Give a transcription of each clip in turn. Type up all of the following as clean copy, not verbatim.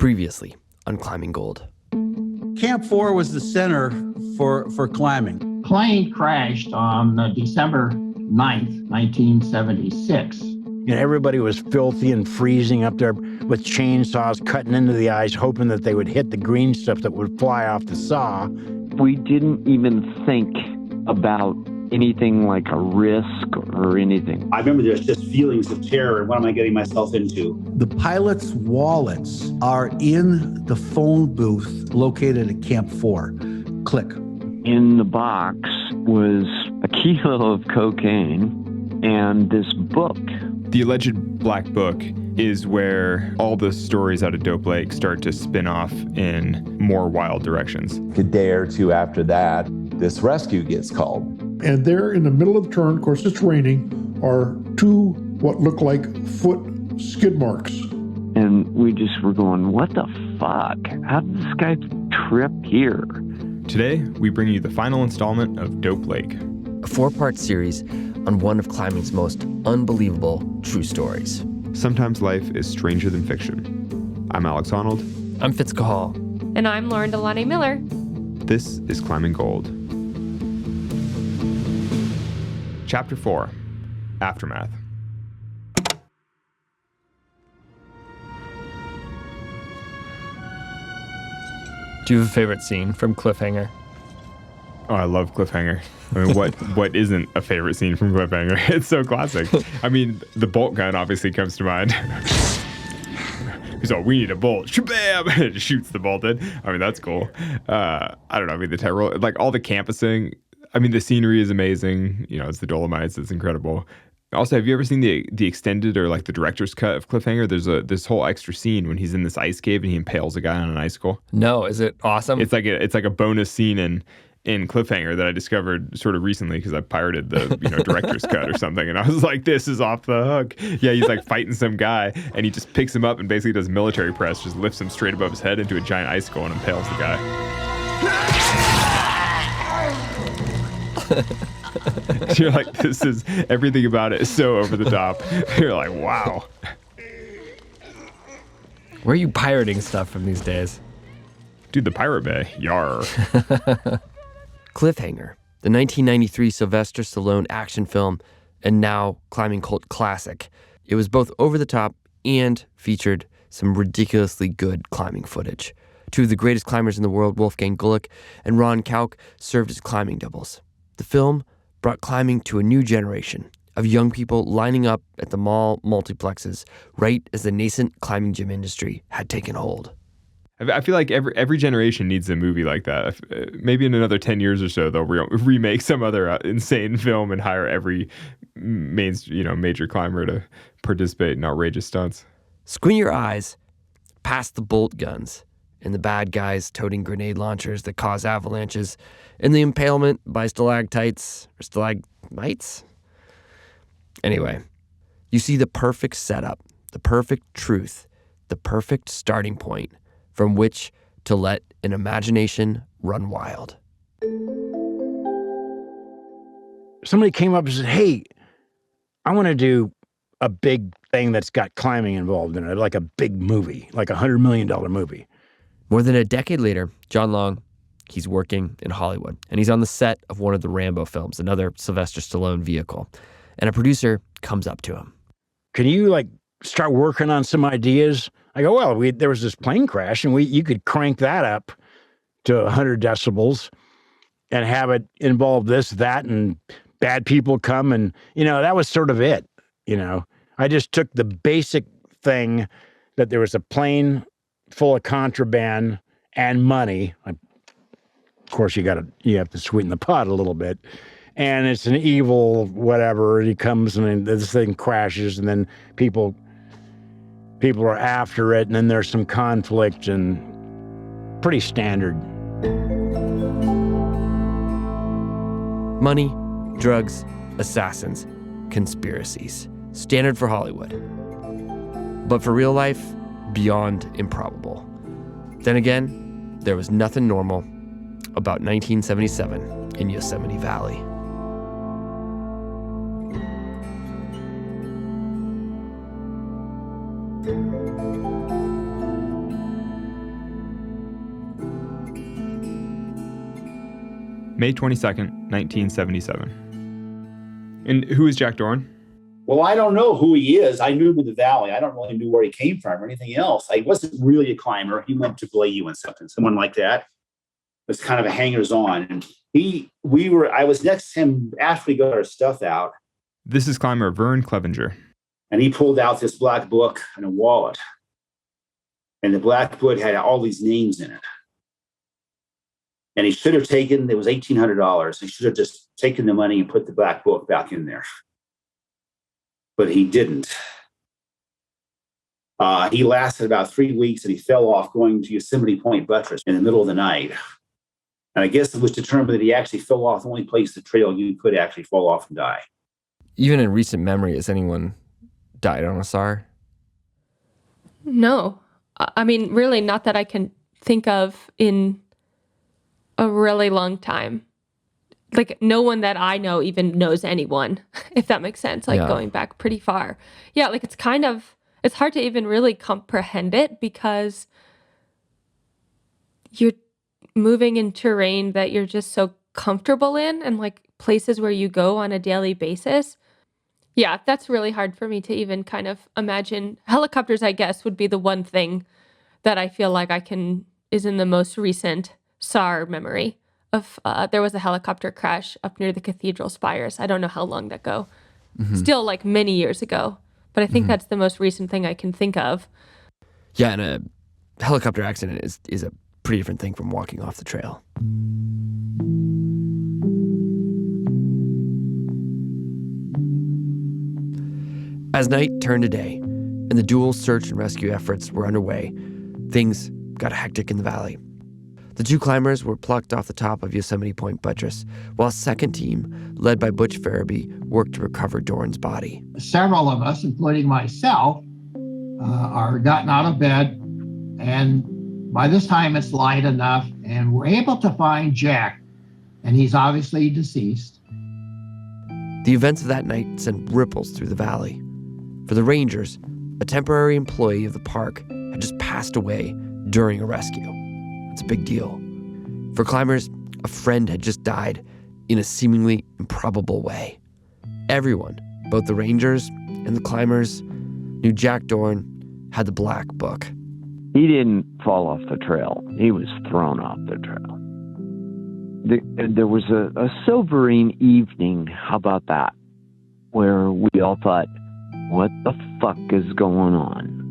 Previously on Climbing Gold. Camp 4 was the center for climbing. Plane crashed on December 9th, 1976. Everybody was filthy and freezing up there with chainsaws cutting into the ice, hoping that they would hit the green stuff that would fly off the saw. We didn't even think about anything like a risk or anything. I remember there's just feelings of terror and what am I getting myself into? The pilots' wallets are in the phone booth located at Camp 4. Click. In the box was a kilo of cocaine and this book. The alleged Black Book is where all the stories out of Dope Lake start to spin off in more wild directions. A day or two after that, this rescue gets called. And there in the middle of the turn, of course it's raining, are two what look like foot skid marks. And we just were going, what the fuck? How did this guy trip here? Today, we bring you the final installment of Dope Lake. A 4-part series on one of climbing's most unbelievable true stories. Sometimes life is stranger than fiction. I'm Alex Honnold. I'm Fitz Cahal. And I'm Lauren Delaney Miller. This is Climbing Gold. Chapter 4, Aftermath. Do you have a favorite scene from Cliffhanger? Oh, I love Cliffhanger. I mean, what isn't a favorite scene from Cliffhanger? It's so classic. I mean, the bolt gun obviously comes to mind. He's all, we need a bolt. Shabam! And shoots the bolt in. I mean, that's cool. I don't know. I mean, the terror, like all the campusing. I mean, the scenery is amazing. You know, it's the Dolomites. It's incredible. Also, have you ever seen the extended or like the director's cut of Cliffhanger? There's this whole extra scene when he's in this ice cave and he impales a guy on an icicle. No, is it awesome? It's like a bonus scene in Cliffhanger that I discovered sort of recently because I pirated the director's cut or something, and I was like, this is off the hook. Yeah, he's like fighting some guy and he just picks him up and basically does military press, just lifts him straight above his head into a giant icicle and impales the guy. You're like, this is, everything about it is so over the top. You're like, wow. Where are you pirating stuff from these days? Dude, the Pirate Bay. Yar. Cliffhanger, the 1993 Sylvester Stallone action film and now climbing cult classic. It was both over the top and featured some ridiculously good climbing footage. Two of the greatest climbers in the world, Wolfgang Gulick and Ron Kauk, served as climbing doubles. The film brought climbing to a new generation of young people lining up at the mall multiplexes right as the nascent climbing gym industry had taken hold. I feel like every generation needs a movie like that. Maybe in another 10 years or so, they'll remake some other insane film and hire every major climber to participate in outrageous stunts. Squint your eyes past the bolt guns and the bad guys toting grenade launchers that cause avalanches and the impalement by stalactites or stalagmites. Anyway, you see the perfect setup, the perfect truth, the perfect starting point from which to let an imagination run wild. Somebody came up and said, hey, I want to do a big thing that's got climbing involved in it, like a big movie, like a $100 million movie. More than a decade later, John Long, he's working in Hollywood, and he's on the set of one of the Rambo films, another Sylvester Stallone vehicle. And a producer comes up to him. Can you, start working on some ideas? I go, well, there was this plane crash, and you could crank that up to 100 decibels and have it involve this, that, and bad people come. And, that was sort of it, I just took the basic thing that there was a plane full of contraband and money. Of course, you have to sweeten the pot a little bit. And it's an evil whatever. And he comes and this thing crashes, and then people are after it, and then there's some conflict, and pretty standard. Money, drugs, assassins, conspiracies. Standard for Hollywood. But for real life, beyond improbable. Then again, there was nothing normal about 1977 in Yosemite Valley. May 22nd, 1977. And who is Jack Dorn? Well, I don't know who he is. I knew him in the valley. I don't really know where he came from or anything else. I wasn't really a climber. He went to Blayu and something. Someone like that was kind of a hangers-on. And I was next to him after we got our stuff out. This is climber Vern Clevenger. And he pulled out this black book and a wallet. And the black book had all these names in it. And he should have taken, it was $1,800. He should have just taken the money and put the black book back in there. But he didn't. He lasted about 3 weeks and he fell off going to Yosemite Point Buttress in the middle of the night. And I guess it was determined that he actually fell off the only place the trail you could actually fall off and die. Even in recent memory, has anyone died on a SAR? No. I mean, really not that I can think of in a really long time. Like, no one that I know even knows anyone, if that makes sense, like going back pretty far. Yeah, like it's hard to even really comprehend it because you're moving in terrain that you're just so comfortable in and like places where you go on a daily basis. Yeah, that's really hard for me to even kind of imagine. Helicopters, I guess, would be the one thing that I feel like is in the most recent SAR memory of, there was a helicopter crash up near the cathedral spires. I don't know how long that ago. Mm-hmm. Still like many years ago, but I think that's the most recent thing I can think of. Yeah, and a helicopter accident is a pretty different thing from walking off the trail. As night turned to day and the dual search and rescue efforts were underway, things got hectic in the valley. The two climbers were plucked off the top of Yosemite Point Buttress, while a second team, led by Butch Farabee, worked to recover Dorn's body. Several of us, including myself, are gotten out of bed, and by this time it's light enough, and we're able to find Jack, and he's obviously deceased. The events of that night sent ripples through the valley. For the rangers, a temporary employee of the park had just passed away during a rescue. It's a big deal. For climbers, a friend had just died in a seemingly improbable way. Everyone, both the rangers and the climbers, knew Jack Dorn had the black book. He didn't fall off the trail. He was thrown off the trail. There was a silvering evening, how about that, where we all thought, what the fuck is going on?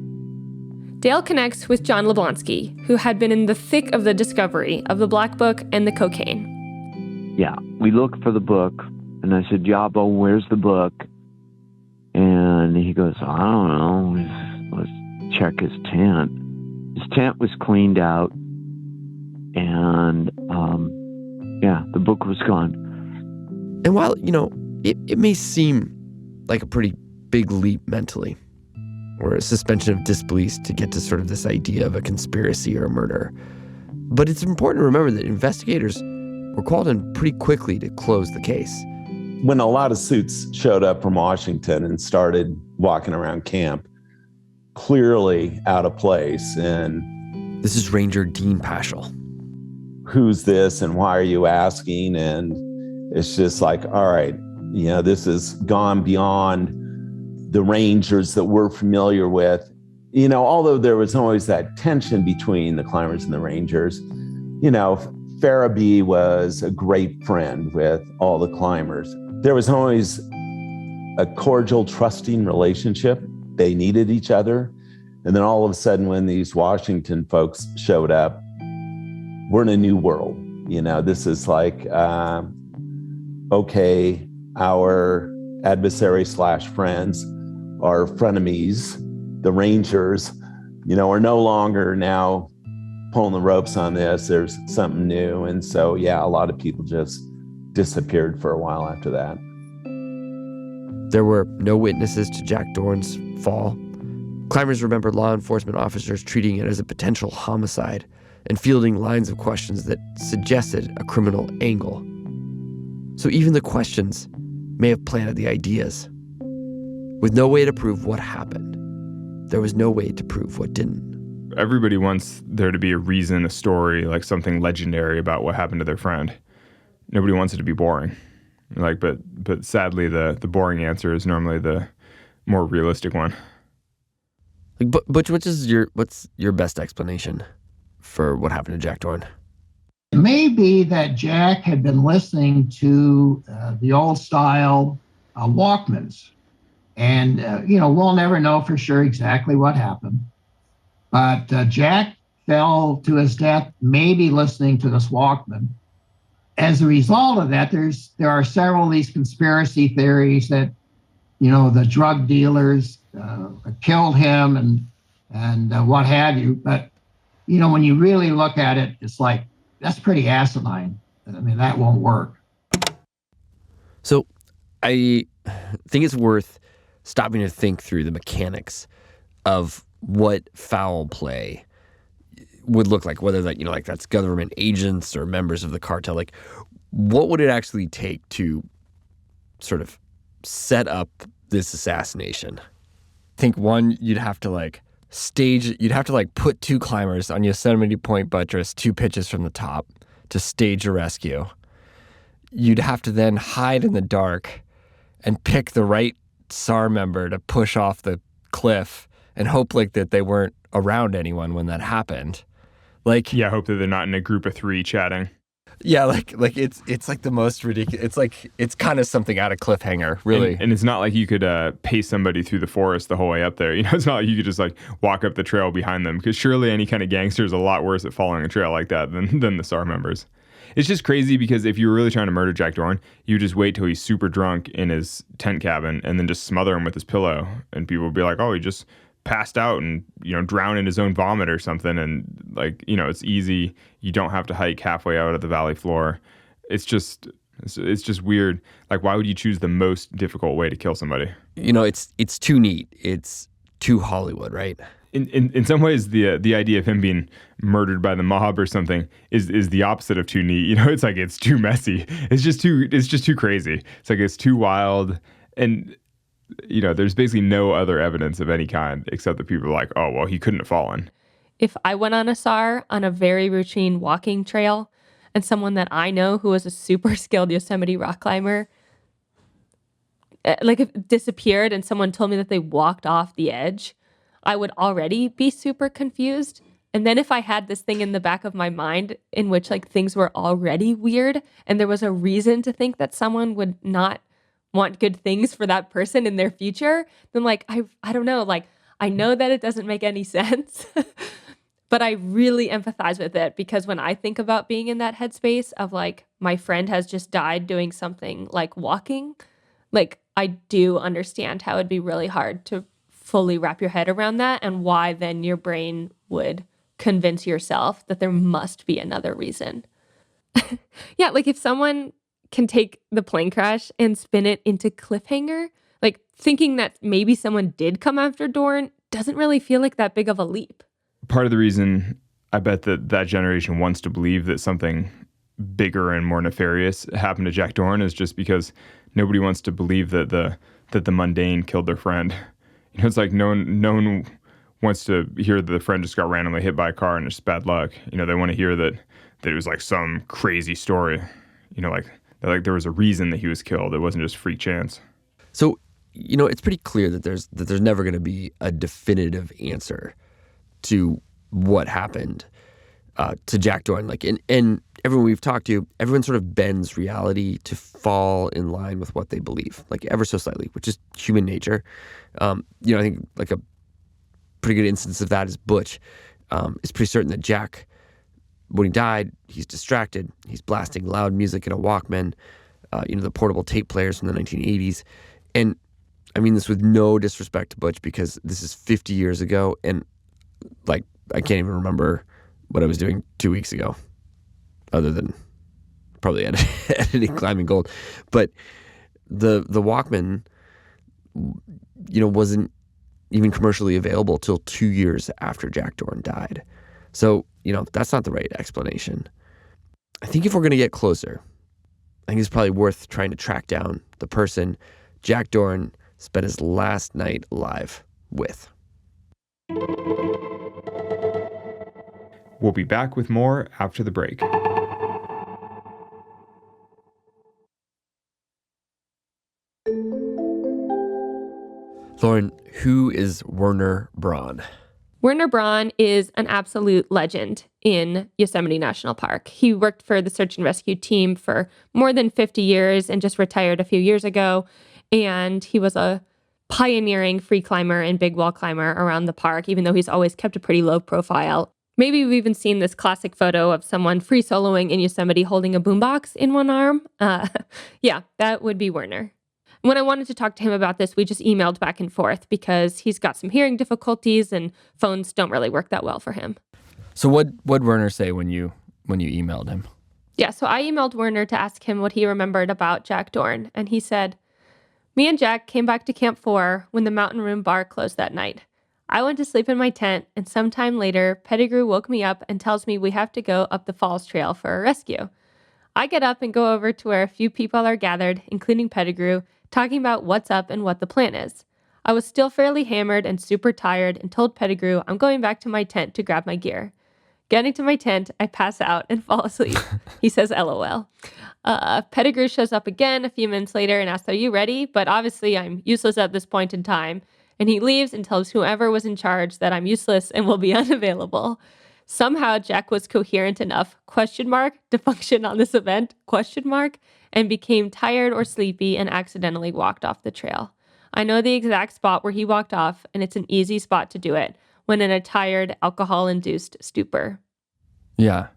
Dale connects with John Leblonsky, who had been in the thick of the discovery of the black book and the cocaine. Yeah, we looked for the book, and I said, Jabo, where's the book? And he goes, I don't know, let's check his tent. His tent was cleaned out, and the book was gone. And while, it may seem like a pretty big leap mentally, or a suspension of disbelief to get to sort of this idea of a conspiracy or a murder. But it's important to remember that investigators were called in pretty quickly to close the case. When a lot of suits showed up from Washington and started walking around camp, clearly out of place, and this is Ranger Dean Paschal. Who's this and why are you asking? And it's just like, all right, this has gone beyond the rangers that we're familiar with. Although there was always that tension between the climbers and the rangers, Farabee was a great friend with all the climbers. There was always a cordial, trusting relationship. They needed each other. And then all of a sudden, when these Washington folks showed up, we're in a new world. This is like, okay, our adversary / friends, our frenemies, the rangers, are no longer now pulling the ropes on this. There's something new. And so, a lot of people just disappeared for a while after that. There were no witnesses to Jack Dorn's fall. Climbers remember law enforcement officers treating it as a potential homicide and fielding lines of questions that suggested a criminal angle. So even the questions may have planted the ideas. With no way to prove what happened, there was no way to prove what didn't. Everybody wants there to be a reason, a story, like something legendary about what happened to their friend. nobody wants it to be boring. Like, but sadly, the boring answer is normally the more realistic one. Like, Butch, what's your best explanation for what happened to Jack Dorn? It may be that Jack had been listening to the old style Walkmans. And, we'll never know for sure exactly what happened. But Jack fell to his death, maybe listening to this Walkman. As a result of that, there are several of these conspiracy theories that, the drug dealers killed him and what have you. But, when you really look at it, it's like, that's pretty asinine. I mean, that won't work. So I think it's worth stopping to think through the mechanics of what foul play would look like, whether that, like that's government agents or members of the cartel. Like, what would it actually take to sort of set up this assassination? I think one, you'd have to put two climbers on Yosemite Point buttress 2 pitches from the top to stage a rescue. You'd have to then hide in the dark and pick the right SAR member to push off the cliff and hope like that they weren't around anyone when that happened. Like, yeah, hope that they're not in a group of 3 chatting. Yeah, like it's like the most ridiculous. It's like it's kind of something out of Cliffhanger, really. And it's not like you could pace somebody through the forest the whole way up there. It's not like you could just like walk up the trail behind them, because surely any kind of gangster is a lot worse at following a trail like that than the SAR members. It's just crazy, because if you were really trying to murder Jack Dorn, you just wait till he's super drunk in his tent cabin and then just smother him with his pillow, and people would be like, oh, he just passed out and drowned in his own vomit or something. And like, it's easy. You don't have to hike halfway out of the valley floor. It's just weird. Like, why would you choose the most difficult way to kill somebody? It's too neat. It's too Hollywood, right? In some ways, the idea of him being murdered by the mob or something is the opposite of too neat. It's like, it's too messy. It's just too crazy. It's like, it's too wild. And there's basically no other evidence of any kind except that people are like, oh, well, he couldn't have fallen. If I went on a SAR on a very routine walking trail and someone that I know who was a super skilled Yosemite rock climber, like, if disappeared and someone told me that they walked off the edge, I would already be super confused. And then if I had this thing in the back of my mind in which like things were already weird and there was a reason to think that someone would not want good things for that person in their future, then like, I don't know, like, I know that it doesn't make any sense, but I really empathize with it, because when I think about being in that headspace of like, my friend has just died doing something like walking, like, I do understand how it'd be really hard to fully wrap your head around that, and why then your brain would convince yourself that there must be another reason. Yeah, like if someone can take the plane crash and spin it into Cliffhanger, like thinking that maybe someone did come after Dorn doesn't really feel like that big of a leap. Part of the reason I bet that generation wants to believe that something bigger and more nefarious happened to Jack Dorn is just because nobody wants to believe that the mundane killed their friend. It's like no one wants to hear that the friend just got randomly hit by a car and it's bad luck. They want to hear that it was like some crazy story. Like there was a reason that he was killed. It wasn't just freak chance. So, it's pretty clear that there's never going to be a definitive answer to what happened to Jack Dorn. Like, and everyone we've talked to, everyone sort of bends reality to fall in line with what they believe, like ever so slightly, which is human nature. I think like a pretty good instance of that is Butch. It's pretty certain that Jack, when he died, he's distracted. He's blasting loud music in a Walkman, the portable tape players from the 1980s. And I mean this with no disrespect to Butch, because this is 50 years ago, and like I can't even remember what I was doing 2 weeks ago, other than probably editing Climbing Gold. But the Walkman, wasn't even commercially available till 2 years after Jack Dorn died. So, that's not the right explanation. I think if we're going to get closer, I think it's probably worth trying to track down the person Jack Dorn spent his last night alive with. We'll be back with more after the break. Who is Werner Braun? Werner Braun is an absolute legend in Yosemite National Park. He worked for the search and rescue team for more than 50 years and just retired a few years ago. And he was a pioneering free climber and big wall climber around the park, even though he's always kept a pretty low profile. Maybe we've even seen this classic photo of someone free soloing in Yosemite holding a boombox in one arm. Yeah, that would be Werner. When I wanted to talk to him about this, we just emailed back and forth because he's got some hearing difficulties and phones don't really work that well for him. So what'd Werner say when you emailed him? Yeah, so I emailed Werner to ask him what he remembered about Jack Dorn, and he said, "Me and Jack came back to Camp 4 when the Mountain Room bar closed that night. I went to sleep in my tent, and sometime later, Pettigrew woke me up and tells me we have to go up the Falls Trail for a rescue. I get up and go over to where a few people are gathered, including Pettigrew, talking about what's up and what the plan is. I was still fairly hammered and super tired and told Pettigrew I'm going back to my tent to grab my gear. Getting to my tent, I pass out and fall asleep." He says, LOL. Pettigrew shows up again a few minutes later and asks, "Are you ready?" But obviously I'm useless at this point in time. And he leaves and tells whoever was in charge that I'm useless and will be unavailable. Somehow Jack was coherent enough, to function on this event, and became tired or sleepy and accidentally walked off the trail. I know the exact spot where he walked off, and it's an easy spot to do it, when in a tired, alcohol-induced stupor. Yeah.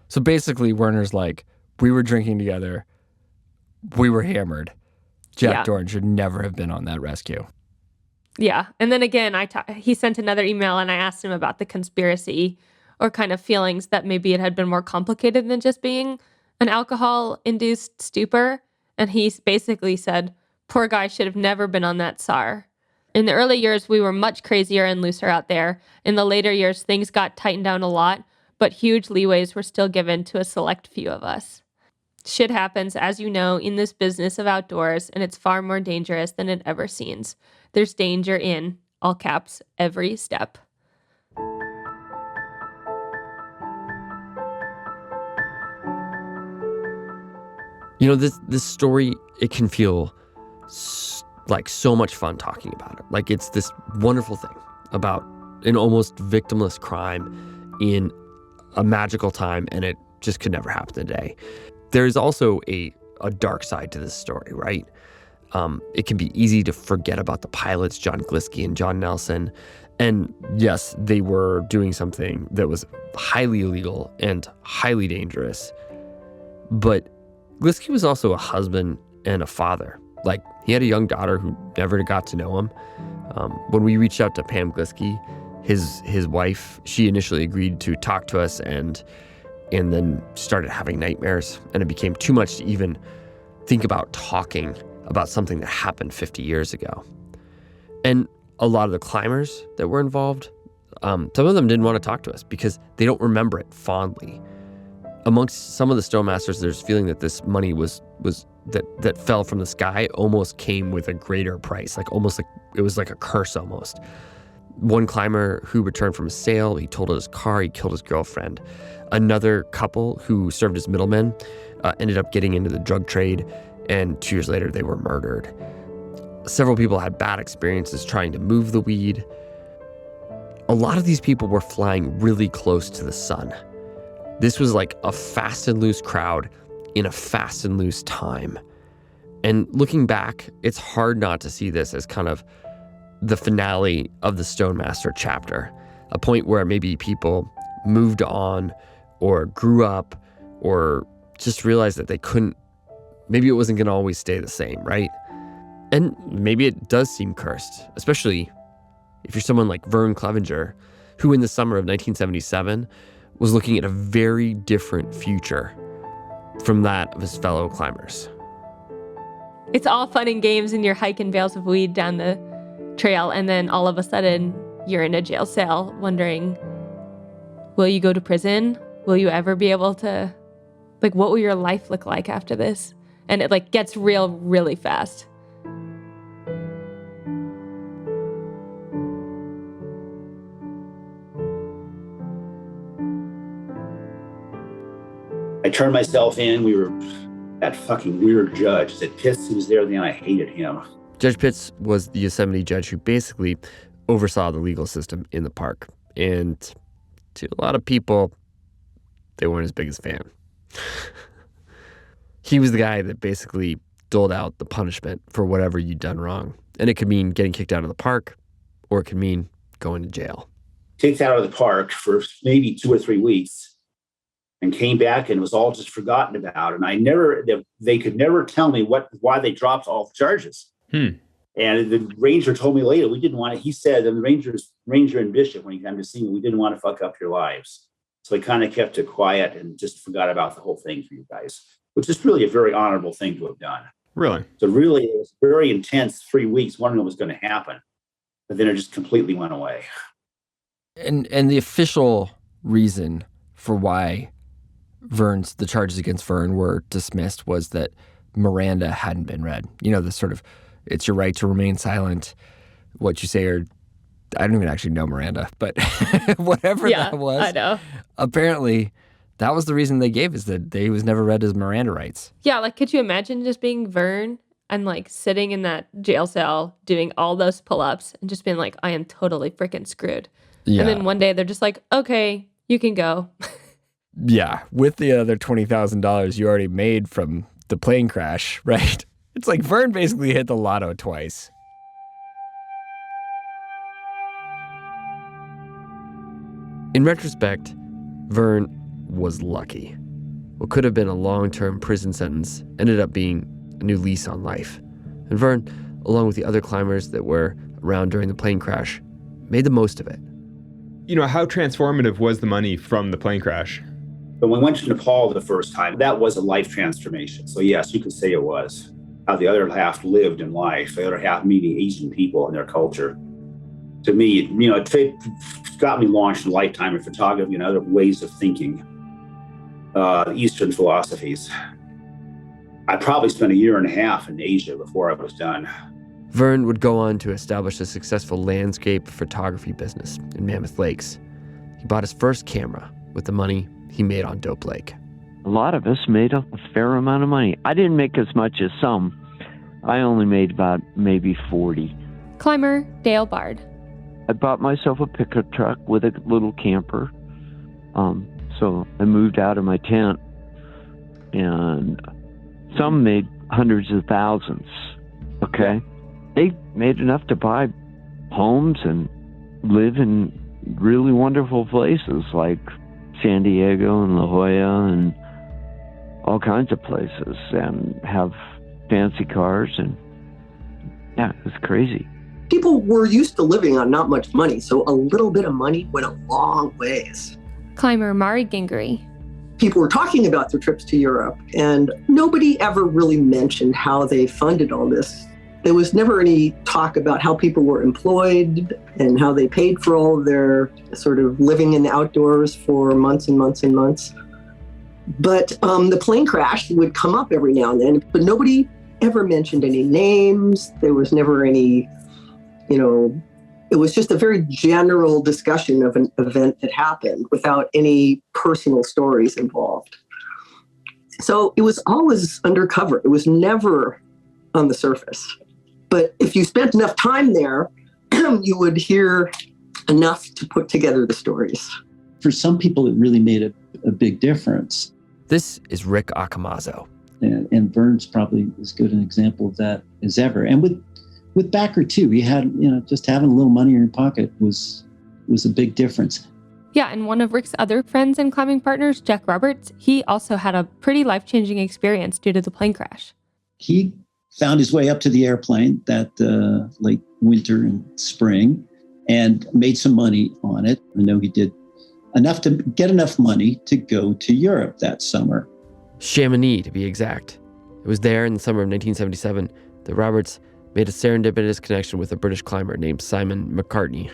So basically, Werner's like, we were drinking together, we were hammered. Jack Dorn should never have been on that rescue. Yeah. And then again, he sent another email and I asked him about the conspiracy or kind of feelings that maybe it had been more complicated than just being an alcohol-induced stupor. And he basically said, poor guy should have never been on that SAR. In the early years, we were much crazier and looser out there. In the later years, things got tightened down a lot, but huge leeways were still given to a select few of us. Shit happens, as you know, in this business of outdoors, and it's far more dangerous than it ever seems. There's danger in, all caps, every step. You know, this story, it can feel like so much fun talking about it. Like it's this wonderful thing about an almost victimless crime in a magical time, and it just could never happen today. There's also a dark side to this story, right? It can be easy to forget about the pilots, John Glisky and John Nelson. And yes, they were doing something that was highly illegal and highly dangerous. But Glisky was also a husband and a father. Like, he had a young daughter who never got to know him. When we reached out to Pam Glisky, his wife, she initially agreed to talk to us and then started having nightmares. And it became too much to even think about talking about something that happened 50 years ago. And a lot of the climbers that were involved, some of them didn't want to talk to us because they don't remember it fondly. Amongst some of the Stonemaster's, there's a feeling that this money that fell from the sky almost came with a greater price, like almost like it was like a curse almost. One climber who returned from a sail, he totaled his car, he killed his girlfriend. Another couple who served as middlemen ended up getting into the drug trade, and 2 years later they were murdered. Several people had bad experiences trying to move the weed. A lot of these people were flying really close to the sun. This was like a fast and loose crowd in a fast and loose time. And looking back, it's hard not to see this as kind of the finale of the Stonemaster chapter, a point where maybe people moved on or grew up or just realized that they couldn't, maybe it wasn't going to always stay the same, right? And maybe it does seem cursed, especially if you're someone like Vern Clevenger, who in the summer of 1977 was looking at a very different future from that of his fellow climbers. It's all fun and games and you're hiking bales of weed down the trail, and then all of a sudden you're in a jail cell wondering, will you go to prison? Will you ever be able to, like, what will your life look like after this? And it like gets real really fast. I turned myself in. That fucking weird judge said, pissed he was there, then I hated him. Judge Pitts was the Yosemite judge who basically oversaw the legal system in the park. And to a lot of people, they weren't his biggest fan. He was the guy that basically doled out the punishment for whatever you'd done wrong. And it could mean getting kicked out of the park, or it could mean going to jail. Kicked out of the park for maybe 2 or 3 weeks and came back and was all just forgotten about. And they could never tell me why they dropped all the charges. And the ranger told me later, he said, and the ranger and bishop, when he came to see me, we didn't want to fuck up your lives. So he kind of kept it quiet and just forgot about the whole thing for you guys, which is really a very honorable thing to have done. Really? So really, it was very intense 3 weeks, wondering what was going to happen. But then it just completely went away. And the official reason for why the charges against Vern were dismissed was that Miranda hadn't been read. You know, the sort of, it's your right to remain silent. What you say are, I don't even actually know Miranda, but whatever that was. I know. Apparently, that was the reason they gave, is that he was never read his Miranda rights. Yeah, like, could you imagine just being Vern and, like, sitting in that jail cell doing all those pull-ups and just being like, I am totally freaking screwed. Yeah. And then one day they're just like, okay, you can go. Yeah, with the other $20,000 you already made from the plane crash, right? It's like Vern basically hit the lotto twice. In retrospect, Vern was lucky. What could have been a long-term prison sentence ended up being a new lease on life. And Vern, along with the other climbers that were around during the plane crash, made the most of it. You know, how transformative was the money from the plane crash? When we went to Nepal the first time, that was a life transformation. So yes, you could say it was. How the other half lived in life, the other half meeting Asian people and their culture. To me, you know, it got me launched in a lifetime of photography and other ways of thinking, Eastern philosophies. I probably spent 1.5 years in Asia before I was done. Vern would go on to establish a successful landscape photography business in Mammoth Lakes. He bought his first camera with the money he made on Dope Lake. A lot of us made a fair amount of money. I didn't make as much as some. I only made about maybe 40. Climber Dale Bard. I bought myself a pickup truck with a little camper. So I moved out of my tent, and some made hundreds of thousands. Okay. They made enough to buy homes and live in really wonderful places like San Diego and La Jolla and all kinds of places, and have fancy cars, and yeah, it's crazy. People were used to living on not much money, so a little bit of money went a long ways. Climber Mari Gingery. People were talking about their trips to Europe, and nobody ever really mentioned how they funded all this. There was never any talk about how people were employed and how they paid for all of their sort of living in the outdoors for months and months and months. But the plane crash would come up every now and then, but nobody ever mentioned any names. There was never any, it was just a very general discussion of an event that happened without any personal stories involved. So it was always undercover. It was never on the surface. But if you spent enough time there, you would hear enough to put together the stories. For some people, it really made a big difference. This is Rick Accomazzo. And Vern's probably as good an example of that as ever. And with Backer too, he had, just having a little money in your pocket was a big difference. Yeah, and one of Rick's other friends and climbing partners, Jack Roberts, he also had a pretty life-changing experience due to the plane crash. He found his way up to the airplane that late winter and spring and made some money on it. I know he did enough to get enough money to go to Europe that summer. Chamonix, to be exact. It was there in the summer of 1977 that Roberts made a serendipitous connection with a British climber named Simon McCartney.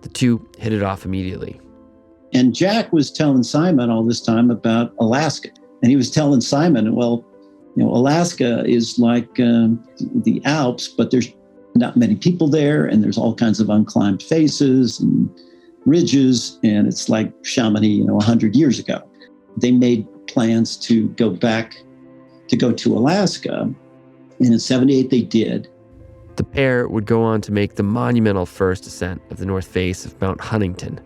The two hit it off immediately. And Jack was telling Simon all this time about Alaska. And he was telling Simon, well, Alaska is like the Alps, but there's not many people there, and there's all kinds of unclimbed faces and ridges, and it's like Chamonix, 100 years ago. They made plans to go to Alaska, and in '78 they did. The pair would go on to make the monumental first ascent of the north face of Mount Huntington,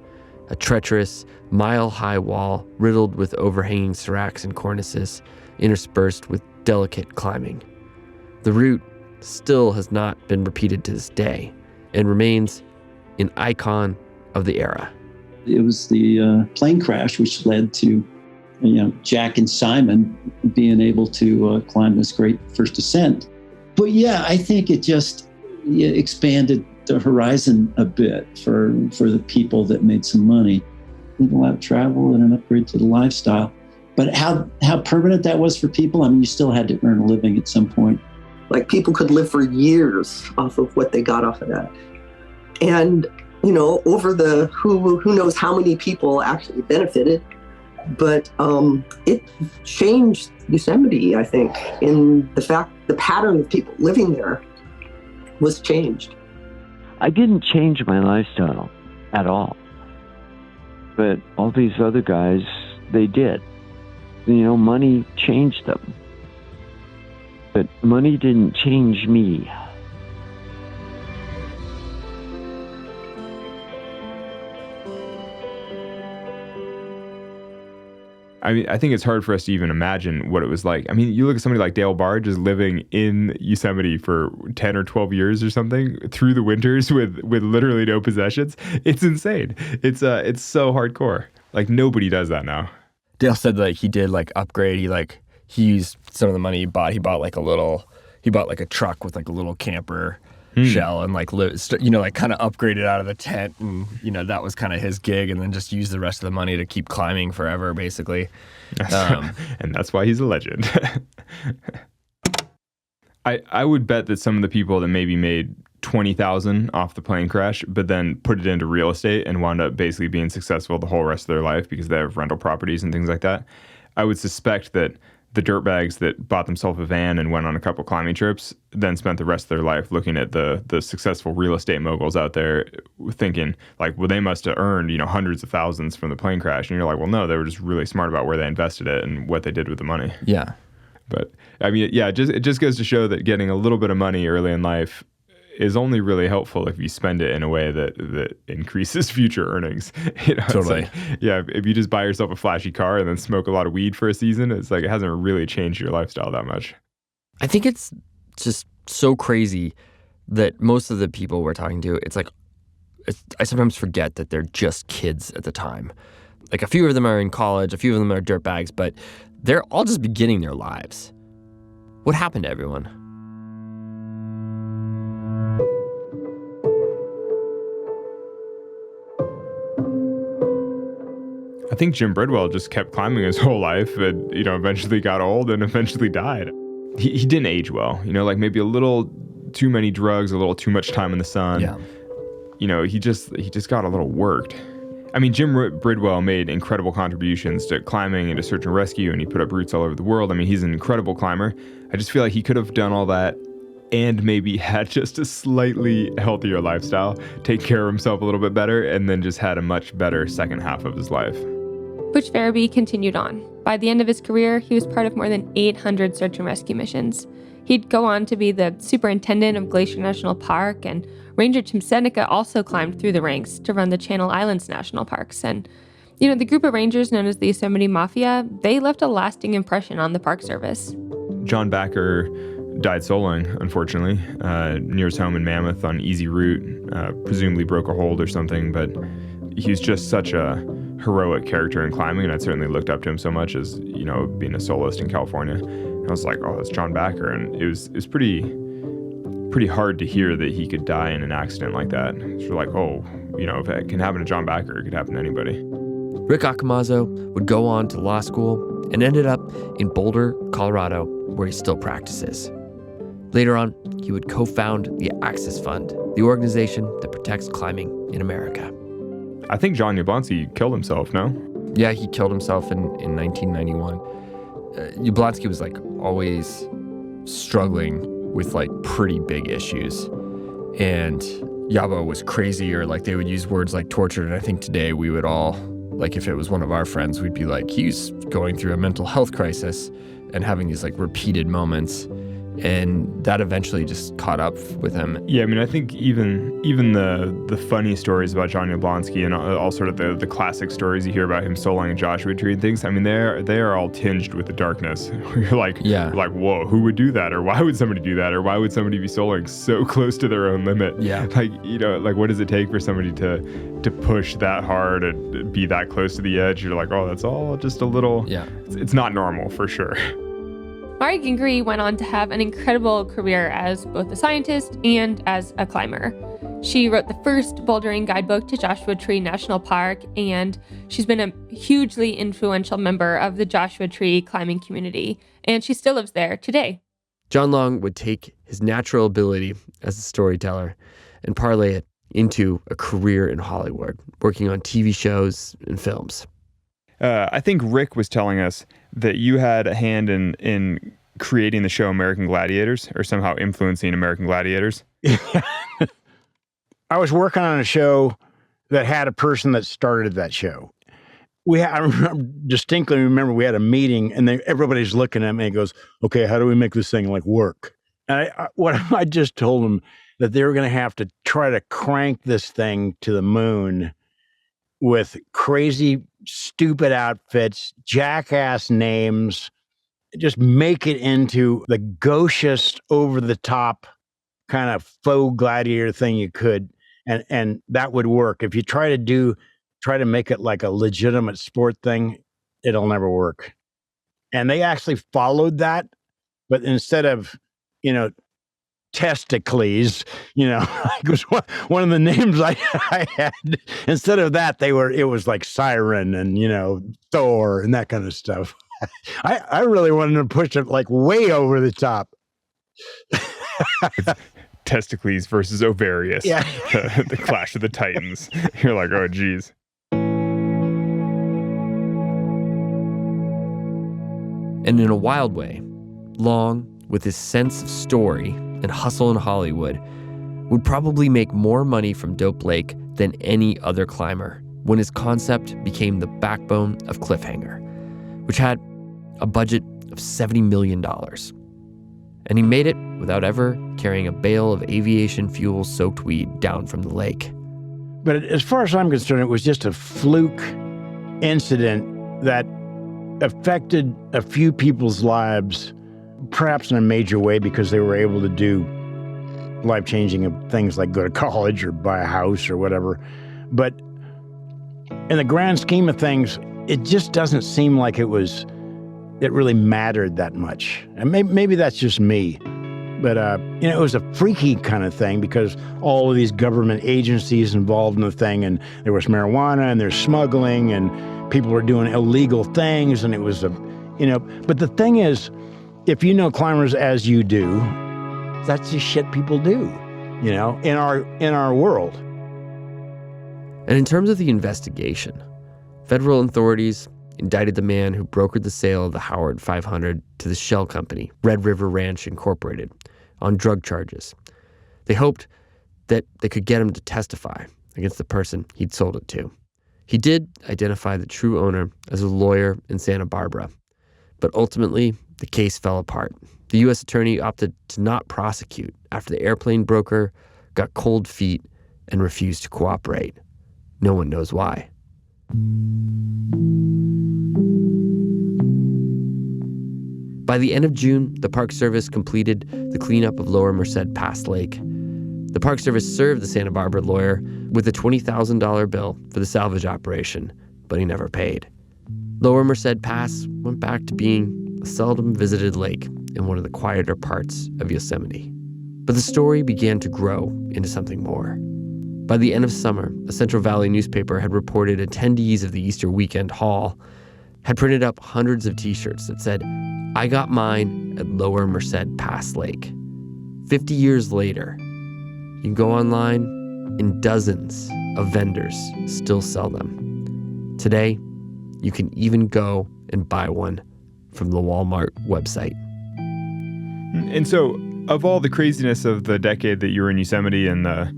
a treacherous, mile-high wall riddled with overhanging seracs and cornices, interspersed with delicate climbing. The route still has not been repeated to this day and remains an icon of the era. It was the plane crash which led to, Jack and Simon being able to climb this great first ascent. But yeah, I think it just expanded the horizon a bit for the people that made some money. A lot of travel and an upgrade to the lifestyle. But how permanent that was for people, I mean, you still had to earn a living at some point. Like people could live for years off of what they got off of that. And, over the who knows how many people actually benefited, but it changed Yosemite, I think, in the fact the pattern of people living there was changed. I didn't change my lifestyle at all. But all these other guys, they did. Money changed them. But money didn't change me. I mean, I think it's hard for us to even imagine what it was like. I mean, you look at somebody like Dale Barr just living in Yosemite for 10 or 12 years or something through the winters with literally no possessions. It's insane. It's so hardcore. Like nobody does that now. Dale said like he did like upgrade. He used some of the money he bought. He bought like a truck with like a little camper shell and like kind of upgraded out of the tent, and that was kind of his gig, and then just used the rest of the money to keep climbing forever, basically. And that's why he's a legend. I would bet that some of the people that maybe made $20,000 off the plane crash, but then put it into real estate and wound up basically being successful the whole rest of their life because they have rental properties and things like that. I would suspect that the dirtbags that bought themselves a van and went on a couple climbing trips then spent the rest of their life looking at the successful real estate moguls out there thinking like, well, they must have earned, hundreds of thousands from the plane crash. And you're like, well, no, they were just really smart about where they invested it and what they did with the money. Yeah. But I mean, yeah, it just goes to show that getting a little bit of money early in life is only really helpful if you spend it in a way that increases future earnings. Totally. If you just buy yourself a flashy car and then smoke a lot of weed for a season, it's like it hasn't really changed your lifestyle that much. I think it's just so crazy that most of the people we're talking to, I sometimes forget that they're just kids at the time. Like a few of them are in college, a few of them are dirtbags, but they're all just beginning their lives. What happened to everyone? I think Jim Bridwell just kept climbing his whole life and, eventually got old and eventually died. He didn't age well, like maybe a little too many drugs, a little too much time in the sun. Yeah. He just got a little worked. I mean, Jim Bridwell made incredible contributions to climbing and to search and rescue, and he put up roots all over the world. I mean, he's an incredible climber. I just feel like he could have done all that and maybe had just a slightly healthier lifestyle, take care of himself a little bit better, and then just had a much better second half of his life. Butch Farabee continued on. By the end of his career, he was part of more than 800 search and rescue missions. He'd go on to be the superintendent of Glacier National Park, and Ranger Tim Seneca also climbed through the ranks to run the Channel Islands National Parks. And, the group of rangers known as the Yosemite Mafia, they left a lasting impression on the Park Service. John Backer died soloing, unfortunately, near his home in Mammoth on easy route, presumably broke a hold or something, but he's just such a heroic character in climbing, and I'd certainly looked up to him so much as, being a soloist in California. And I was like, oh, that's John Backer. And it was pretty hard to hear that he could die in an accident like that. It's like, oh, if it can happen to John Backer, it could happen to anybody. Rick Accomazzo would go on to law school and ended up in Boulder, Colorado, where he still practices. Later on, he would co-found the Access Fund, the organization that protects climbing in America. I think John Yablonsky killed himself, no? Yeah, he killed himself in 1991. Yablonsky was always struggling with pretty big issues. And Yabo was crazy, or they would use words like tortured. And I think today we would all, if it was one of our friends, we'd be like, he's going through a mental health crisis and having these repeated moments. And that eventually just caught up with him. Yeah, I mean, I think even the funny stories about John Yablonsky and all sort of the classic stories you hear about him soloing a Joshua Tree and things, I mean, they are all tinged with the darkness. You're like, whoa, who would do that? Or why would somebody do that? Or why would somebody be soloing so close to their own limit? Yeah. Like, what does it take for somebody to push that hard and be that close to the edge? You're like, oh, that's all just a little, it's not normal for sure. Mari Gingrey went on to have an incredible career as both a scientist and as a climber. She wrote the first bouldering guidebook to Joshua Tree National Park, and she's been a hugely influential member of the Joshua Tree climbing community, and she still lives there today. John Long would take his natural ability as a storyteller and parlay it into a career in Hollywood, working on TV shows and films. I think Rick was telling us that you had a hand in creating the show American Gladiators, or somehow influencing American Gladiators. I was working on a show that had a person that started that show. I distinctly remember we had a meeting, and everybody's looking at me and goes, okay, how do we make this thing work? And I just told them that they were going to have to try to crank this thing to the moon with crazy, stupid outfits, jackass names, just make it into the gauchest, over-the-top kind of faux gladiator thing you could, and that would work. If you try to make it like a legitimate sport thing, it'll never work. And they actually followed that, but instead of, Testicles, it was one of the names I had. Instead of that, it was like Siren and, Thor and that kind of stuff. I really wanted to push it way over the top. Testicles versus Ovarius. Yeah. The Clash of the Titans. You're like, oh, geez. And in a wild way, Long, with his sense of story and hustle in Hollywood, would probably make more money from Dope Lake than any other climber when his concept became the backbone of Cliffhanger, which had a budget of $70 million. And he made it without ever carrying a bale of aviation fuel-soaked weed down from the lake. But as far as I'm concerned, it was just a fluke incident that affected a few people's lives, perhaps in a major way, because they were able to do life-changing things like go to college or buy a house or whatever. But in the grand scheme of things, it just doesn't seem like it really mattered that much. And maybe that's just me. But, it was a freaky kind of thing because all of these government agencies involved in the thing, and there was marijuana and there's smuggling and people were doing illegal things, and it was but the thing is, if you know climbers as you do, that's the shit people do, in our world. And in terms of the investigation, federal authorities indicted the man who brokered the sale of the Howard 500 to the shell company, Red River Ranch Incorporated, on drug charges. They hoped that they could get him to testify against the person he'd sold it to. He did identify the true owner as a lawyer in Santa Barbara, but ultimately, the case fell apart. The U.S. attorney opted to not prosecute after the airplane broker got cold feet and refused to cooperate. No one knows why. By the end of June, the Park Service completed the cleanup of Lower Merced Pass Lake. The Park Service served the Santa Barbara lawyer with a $20,000 bill for the salvage operation, but he never paid. Lower Merced Pass went back to being a seldom visited lake in one of the quieter parts of Yosemite. But the story began to grow into something more. By the end of summer, a Central Valley newspaper had reported attendees of the Easter weekend haul had printed up hundreds of t-shirts that said, "I got mine at Lower Merced Pass Lake." 50 years later, you can go online and dozens of vendors still sell them. Today, you can even go and buy one from the Walmart website. And so, of all the craziness of the decade that you were in Yosemite and the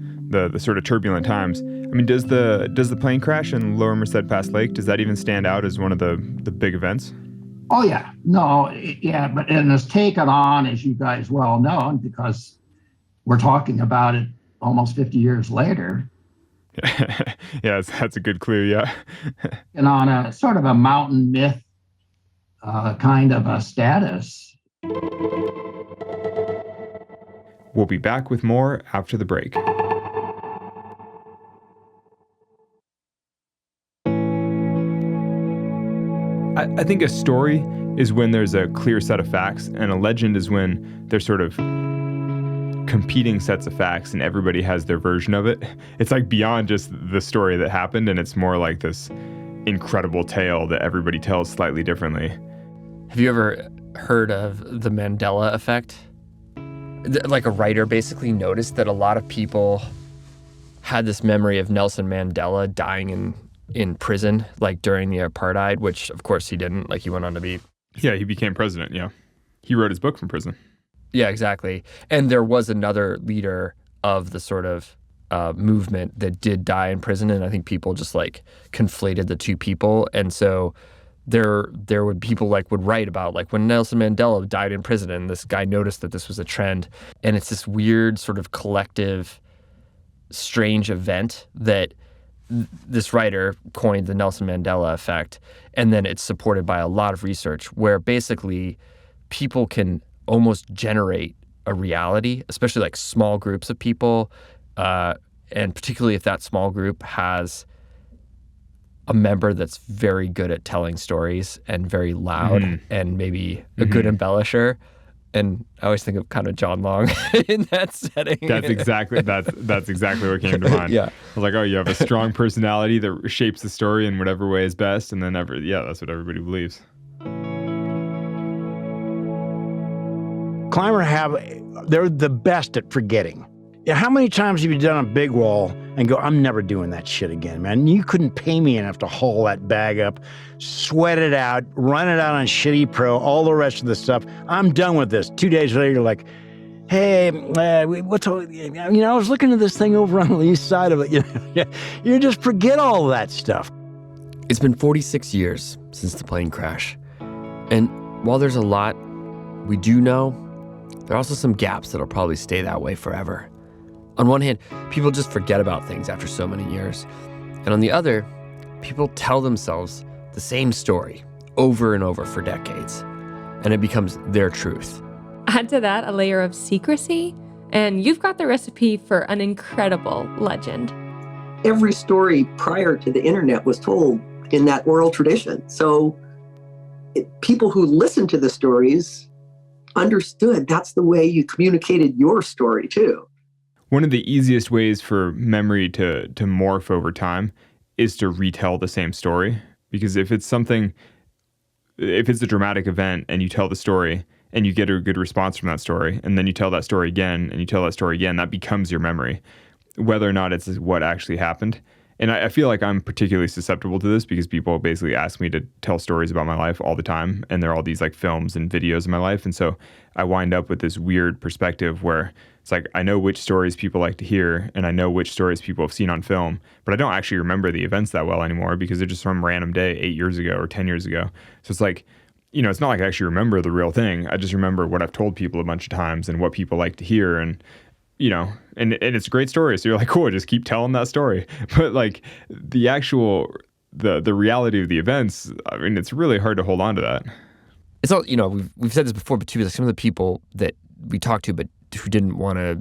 sort of turbulent times, I mean, does the plane crash in Lower Merced Pass Lake, does that even stand out as one of the big events? Oh, yeah. No, yeah, but and it's taken on, as you guys well know, because we're talking about it almost 50 years later. Yeah, that's a good clue. Yeah. And on a sort of a mountain myth kind of a status. We'll be back with more after the break. I think a story is when there's a clear set of facts, and a legend is when there's sort of competing sets of facts and everybody has their version of it. It's like beyond just the story that happened, and it's more like this incredible tale that everybody tells slightly differently. Have you ever heard of the Mandela effect? Like a writer basically noticed that a lot of people had this memory of Nelson Mandela dying in prison, like during the apartheid, which of course he didn't. Like he went on to be... Yeah, he became president, yeah. He wrote his book from prison. Yeah, exactly. And there was another leader of the sort of movement that did die in prison, and I think people just like conflated the two people. And so there would people like would write about like when Nelson Mandela died in prison, and this guy noticed that this was a trend. And it's this weird sort of collective, strange event that this writer coined the Nelson Mandela effect. And then it's supported by a lot of research where basically people can almost generate a reality, especially like small groups of people, and particularly if that small group has a member that's very good at telling stories and very loud and maybe a good embellisher. And I always think of kind of John Long in that setting. That's exactly what came to mind. Yeah. I was like, oh, you have a strong personality that shapes the story in whatever way is best, and then that's what everybody believes. They're the best at forgetting. How many times have you done a big wall and go, I'm never doing that shit again, man. You couldn't pay me enough to haul that bag up, sweat it out, run it out on Shitty Pro, all the rest of the stuff. I'm done with this. 2 days later, you're like, hey, I was looking at this thing over on the east side of it. You just forget all of that stuff. It's been 46 years since the plane crash. And while there's a lot we do know, there are also some gaps that'll probably stay that way forever. On one hand, people just forget about things after so many years. And on the other, people tell themselves the same story over and over for decades, and it becomes their truth. Add to that a layer of secrecy, and you've got the recipe for an incredible legend. Every story prior to the internet was told in that oral tradition. So people who listened to the stories understood that's the way you communicated your story too. One of the easiest ways for memory to morph over time is to retell the same story. Because if it's a dramatic event and you tell the story and you get a good response from that story, and then you tell that story again and you tell that story again, that becomes your memory, whether or not it's what actually happened. And I feel like I'm particularly susceptible to this because people basically ask me to tell stories about my life all the time. And there are all these like films and videos of my life. And so I wind up with this weird perspective where it's like, I know which stories people like to hear and I know which stories people have seen on film, but I don't actually remember the events that well anymore because they're just some random day 8 years ago or 10 years ago. So it's like, it's not like I actually remember the real thing. I just remember what I've told people a bunch of times and what people like to hear. And and it's a great story. So you're like, cool, just keep telling that story. But like the actual, the reality of the events, I mean, it's really hard to hold on to that. It's all, we've said this before, but too, like some of the people that we talked to, but who didn't want to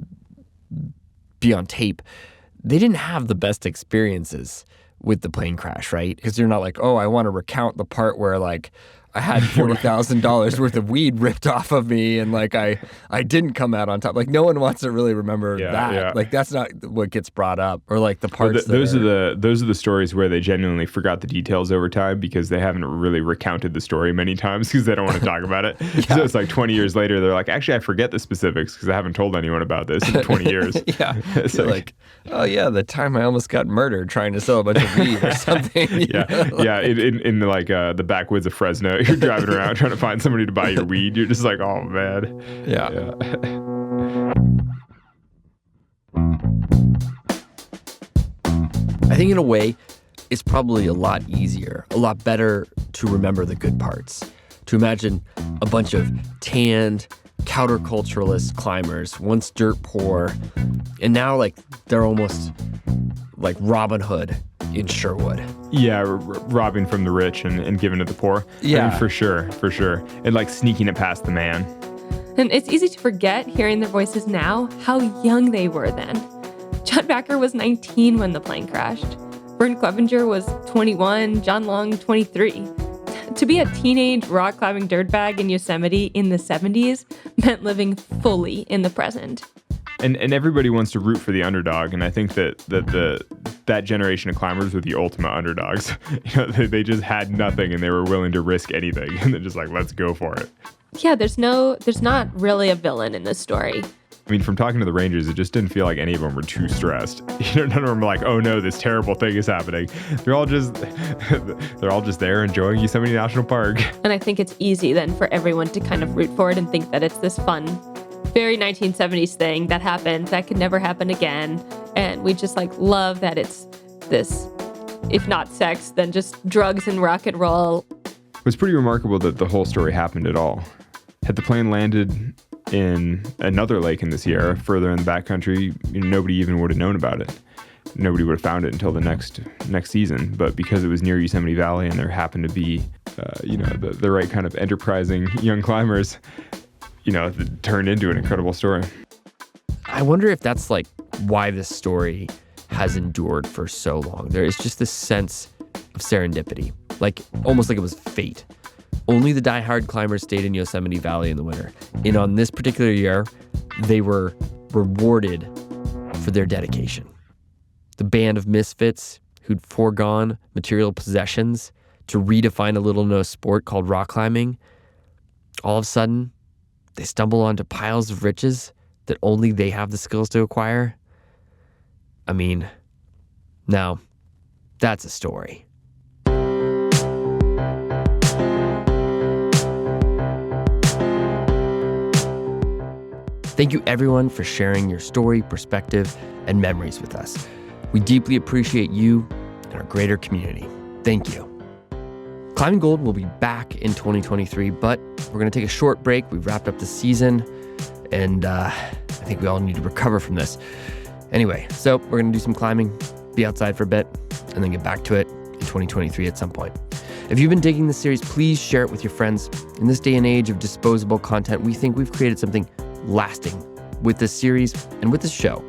be on tape, they didn't have the best experiences with the plane crash, right? Because they're not like, oh, I want to recount the part where like I had $40,000 worth of weed ripped off of me and like I didn't come out on top. Like no one wants to really remember that. Yeah. Like that's not what gets brought up, or like the parts. Those are the stories where they genuinely forgot the details over time because they haven't really recounted the story many times because they don't want to talk about it. Yeah. So it's like 20 years later, they're like, actually, I forget the specifics because I haven't told anyone about this in 20 years. Yeah. It's like, oh yeah, the time I almost got murdered trying to sell a bunch of weed or something. Yeah. In like the backwoods of Fresno. You're driving around trying to find somebody to buy your weed. You're just like, oh, man. Yeah. I think in a way, it's probably a lot easier, a lot better to remember the good parts, To imagine a bunch of tanned, counterculturalist climbers, once dirt poor, and now like they're almost like Robin Hood in Sherwood. Yeah, robbing from the rich and giving to the poor. Yeah. I mean, for sure. And like sneaking it past the man. And it's easy to forget, hearing their voices now, how young they were then. John Backer was 19 when the plane crashed. Vern Clevenger was 21, John Long 23. To be a teenage rock climbing dirtbag in Yosemite in the 70s meant living fully in the present. And everybody wants to root for the underdog, and I think that generation of climbers were the ultimate underdogs. You know, they just had nothing and they were willing to risk anything, and they're just like, let's go for it. Yeah, there's not really a villain in this story. I mean, from talking to the Rangers, it just didn't feel like any of them were too stressed. You know, none of them were like, oh no, this terrible thing is happening. They're all just there enjoying Yosemite National Park. And I think it's easy then for everyone to kind of root for it and think that it's this fun, very 1970s thing that happened that could never happen again. And we just like love that it's this, if not sex, then just drugs and rock and roll. It was pretty remarkable that the whole story happened at all. Had the plane landed in another lake in the Sierra, further in the backcountry, nobody even would have known about it. Nobody would have found it until the next season. But because it was near Yosemite Valley and there happened to be, the right kind of enterprising young climbers, it turned into an incredible story. I wonder if that's like why this story has endured for so long. There is just this sense of serendipity, like almost like it was fate. Only the diehard climbers stayed in Yosemite Valley in the winter. And on this particular year, they were rewarded for their dedication. The band of misfits who'd foregone material possessions to redefine a little-known sport called rock climbing, all of a sudden, they stumble onto piles of riches that only they have the skills to acquire. I mean, now, that's a story. Thank you everyone for sharing your story, perspective, and memories with us. We deeply appreciate you and our greater community. Thank you. Climbing Gold will be back in 2023, but we're going to take a short break. We've wrapped up the season, and I think we all need to recover from this. Anyway, so we're going to do some climbing, be outside for a bit, and then get back to it in 2023 at some point. If you've been digging this series, please share it with your friends. In this day and age of disposable content, we think we've created something lasting with this series and with this show.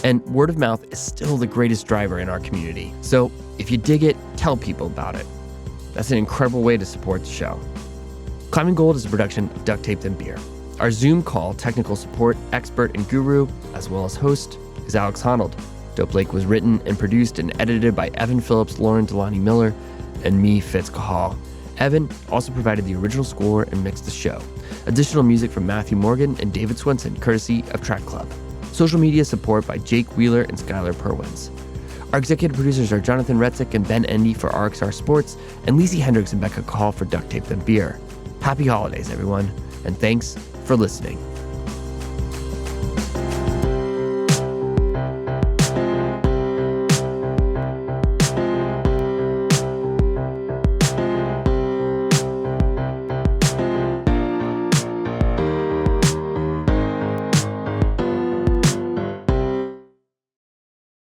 And word of mouth is still the greatest driver in our community. So if you dig it, tell people about it. That's an incredible way to support the show. Climbing Gold is a production of Duct Tape and Beer. Our Zoom call technical support expert and guru, as well as host, is Alex Honnold. Dope Lake was written and produced and edited by Evan Phillips, Lauren Delani Miller, and me, Fitz Cahal. Evan also provided the original score and mixed the show. Additional music from Matthew Morgan and David Swenson, courtesy of Track Club. Social media support by Jake Wheeler and Skylar Perwins. Our executive producers are Jonathan Retzik and Ben Endy for RXR Sports, and Lizzie Hendricks and Becca Call for Duct Tape and Beer. Happy holidays, everyone, and thanks for listening.